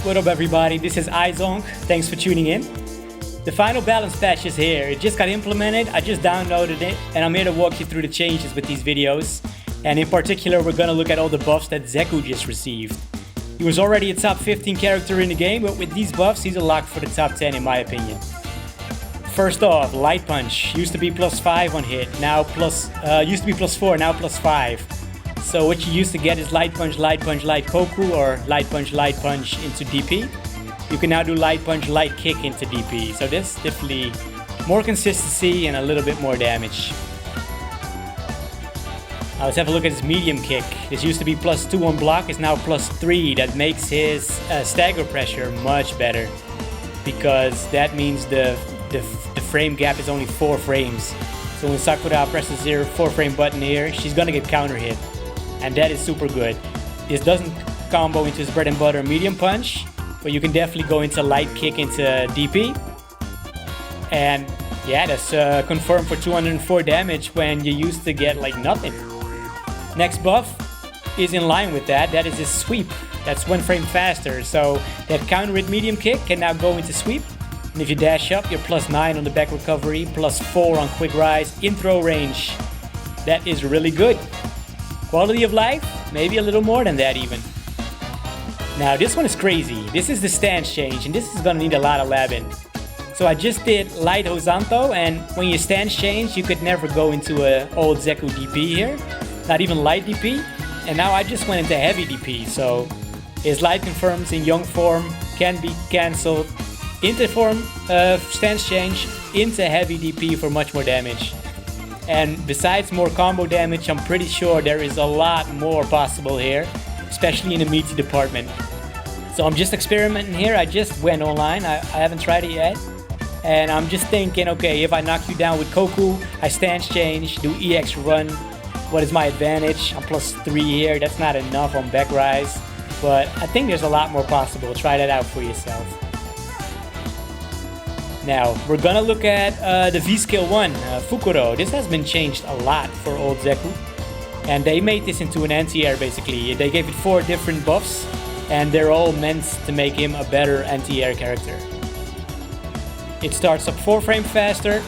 What up everybody, this is iZonk, thanks for tuning in. The final balance patch is here, it just got implemented, I just downloaded it, and I'm here to walk you through the changes with these videos. And in particular, we're gonna look at all the buffs that Zeku just received. He was already a top 15 character in the game, but with these buffs, he's a lock for the top 10 in my opinion. First off, Light Punch, used to be +5 on hit, now used to be +4, now +5. So what you used to get is Light Punch, Light Punch, Light Koku, or Light Punch into DP. You can now do Light Punch, Light Kick into DP. So this definitely more consistency and a little bit more damage. Now let's have a look at his medium kick. This used to be +2 on block, it's now +3. That makes his stagger pressure much better, because that means the frame gap is only 4 frames. So when Sakura presses her 4-frame button here, she's gonna get counter hit. And that is super good. This doesn't combo into his bread and butter medium punch, but you can definitely go into light kick into DP. And yeah, that's confirmed for 204 damage when you used to get like nothing. Next buff is in line with that. That is his sweep. That's 1 frame faster. So that counter hit medium kick can now go into sweep. And if you dash up, you're +9 on the back recovery, +4 on quick rise, in throw range. That is really good. Quality of life, maybe a little more than that even. Now this one is crazy. This is the stance change, and this is gonna need a lot of labbing. So I just did light horizontal, and when you stance change, you could never go into a old Zeku DP here, not even light DP. And now I just went into heavy DP, so his light confirms in young form can be cancelled into form stance change into heavy DP for much more damage. And besides more combo damage, I'm pretty sure there is a lot more possible here, especially in the meaty department. So I'm just experimenting here. I just went online, I haven't tried it yet. And I'm just thinking, okay, if I knock you down with Koku, I stance change, do EX run. What is my advantage? I'm +3 here, that's not enough on back rise. But I think there's a lot more possible. Try that out for yourself. Now, we're gonna look at the V-Skill 1, Fukuro. This has been changed a lot for old Zeku. And they made this into an anti-air basically. They gave it 4 different buffs, and they're all meant to make him a better anti-air character. It starts up 4 frames faster.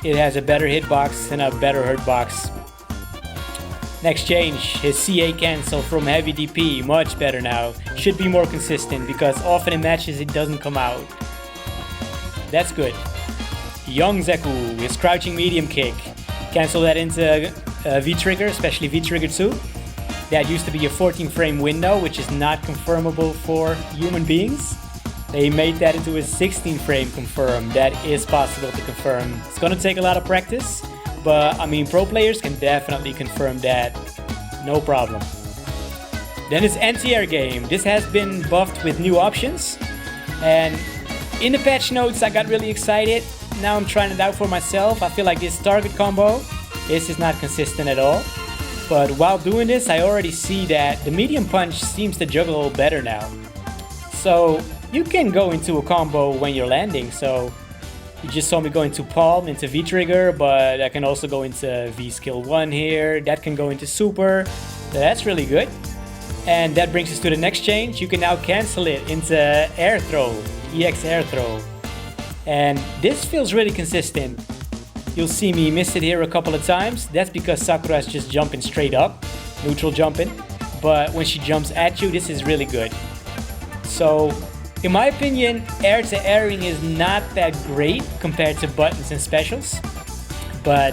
It has a better hitbox and a better hurtbox. Next change, his CA cancel from heavy DP, much better now. Should be more consistent, because often in matches it doesn't come out. That's good. Young Zeku, his crouching medium kick. Cancel that into V-trigger, especially V-trigger 2. That used to be a 14 frame window, which is not confirmable for human beings. They made that into a 16 frame confirm. That is possible to confirm. It's gonna take a lot of practice, but I mean, pro players can definitely confirm that. No problem. Then his anti-air game. This has been buffed with new options. And in the patch notes, I got really excited. Now I'm trying it out for myself. I feel like this target combo, this is not consistent at all. But while doing this, I already see that the medium punch seems to juggle a little better now. So you can go into a combo when you're landing. So you just saw me go into palm, into V-trigger, but I can also go into V-Skill 1 here. That can go into super. So that's really good. And that brings us to the next change. You can now cancel it into air throw. EX air throw. And this feels really consistent. You'll see me miss it here a couple of times. That's because Sakura's just jumping straight up, neutral jumping. But when she jumps at you, this is really good. So, in my opinion, air to airing is not that great compared to buttons and specials. But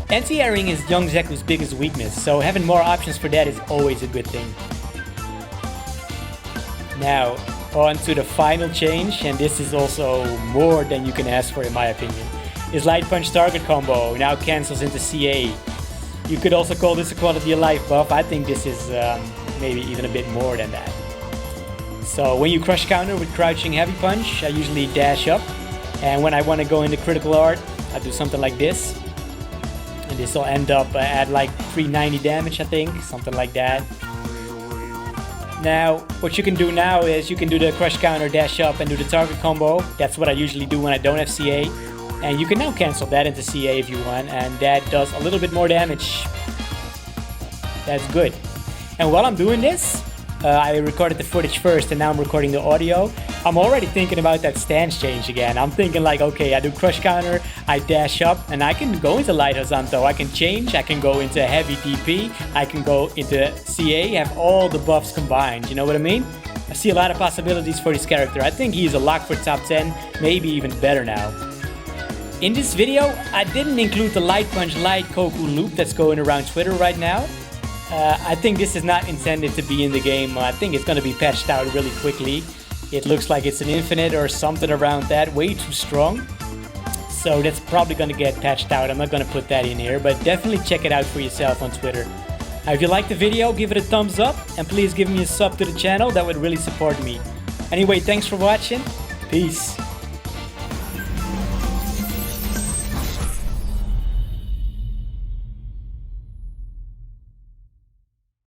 anti-airing is young Zeku's biggest weakness, so having more options for that is always a good thing. Now, on to the final change, and this is also more than you can ask for in my opinion. His light punch target combo now cancels into CA. You could also call this a quality of life buff. I think this is maybe even a bit more than that. So when you crush counter with crouching heavy punch, I usually dash up. And when I want to go into critical art, I do something like this. And this will end up at like 390 damage, I think, something like that. Now, what you can do now is you can do the crush counter, dash up, and do the target combo. That's what I usually do when I don't have CA. And you can now cancel that into CA if you want, and that does a little bit more damage. That's good. And while I'm doing this, I recorded the footage first and now I'm recording the audio. I'm already thinking about that stance change again. I'm thinking like, okay, I do crush counter, I dash up, and I can go into light horizontal. I can change, I can go into heavy DP, I can go into CA, have all the buffs combined, you know what I mean? I see a lot of possibilities for this character. I think he's a lock for top 10, maybe even better now. In this video, I didn't include the Light Punch Light Koku loop that's going around Twitter right now. I think this is not intended to be in the game. I think it's going to be patched out really quickly. It looks like it's an infinite or something around that, way too strong. So that's probably going to get patched out. I'm not going to put that in here, but definitely check it out for yourself on Twitter. If you liked the video, give it a thumbs up and please give me a sub to the channel. That would really support me. Anyway, thanks for watching. Peace.